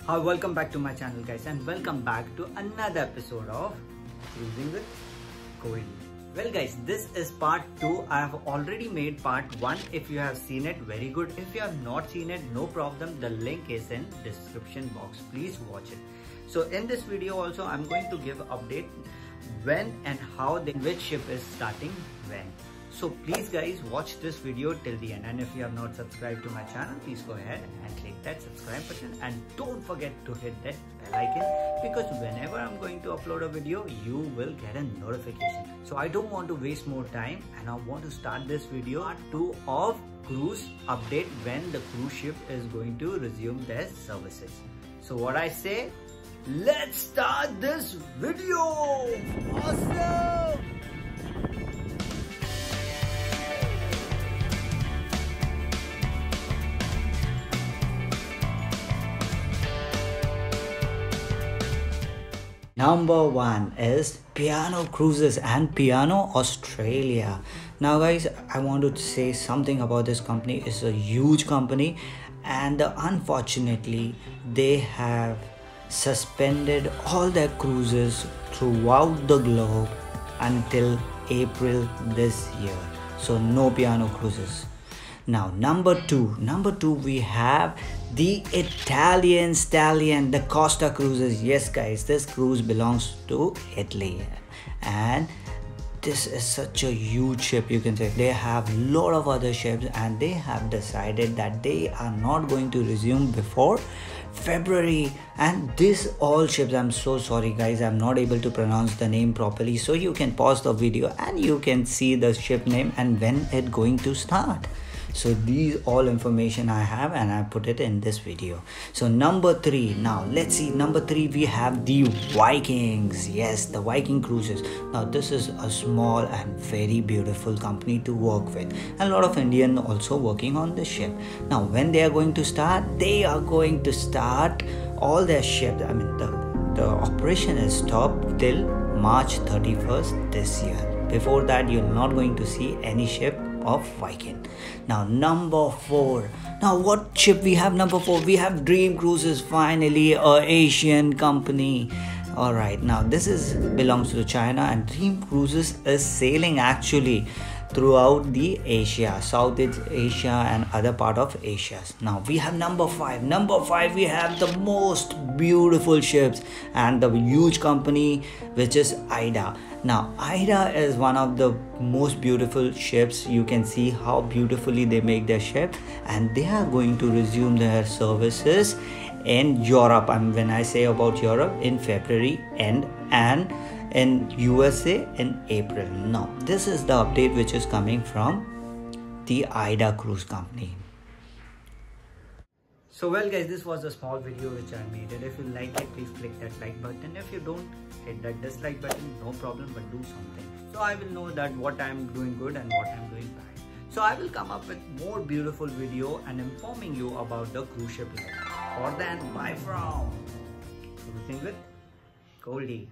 Welcome back to my channel, guys, and welcome back to another episode of Cruising with Goldie. Well guys, this is part 2. I have already made part 1. If you have seen it, very good. If you have not seen it, no problem. The link is in description box. Please watch it. So in this video also, I'm going to give update when and how which ship is starting when. So please guys, watch this video till the end, and if you have not subscribed to my channel, please go ahead and click that subscribe button, and don't forget to hit that bell icon, because whenever I'm going to upload a video, you will get a notification. So I don't want to waste more time, and I want to start this video part 2 of cruise update when the cruise ship is going to resume their services. So what I say, let's start this video. Awesome. Number 1 is Piano Cruises and Piano Australia. Now guys, I want to say something about this company. It's a huge company, and unfortunately they have suspended all their cruises throughout the globe until April this year. So no Piano Cruises. Now number two we have the Italian stallion, the Costa Cruises. Yes guys, this cruise belongs to Italy, and this is such a huge ship, you can say. They have a lot of other ships, and they have decided that they are not going to resume before February. And this all ships, I'm so sorry guys, I'm not able to pronounce the name properly, so you can pause the video and you can see the ship name and when it going to start. So these all information I have, and I put it in this video. So number 3, now let's see. Number 3, we have the Vikings. Yes, the Viking Cruises. Now this is a small and very beautiful company to work with. A lot of Indian also working on this ship. Now when they are going to start, they are going to start all their ships. I mean the operation is stopped till March 31st this year. Before that, you're not going to see any ship of Viking. Now number 4. Now what ship we have? Number 4, we have Dream Cruises. Finally, a Asian company. Alright, now this belongs to China, and Dream Cruises is sailing actually throughout the Asia, Southeast Asia and other part of Asia. Now we have number 5. Number 5, we have the most beautiful ships and the huge company, which is Aida. Now Aida is one of the most beautiful ships. You can see how beautifully they make their ship, and they are going to resume their services in Europe. And when I say about Europe, in February and in USA in April. Now this is the update which is coming from the Aida Cruise Company. So well guys, this was a small video which I made, and if you like it, please click that like button. If you don't, hit that dislike button, no problem, but do something, so I will know that what I'm doing good and what I'm doing bad. So I will come up with more beautiful video and informing you about the cruise ship life. For then, bye from Cruising with Goldie.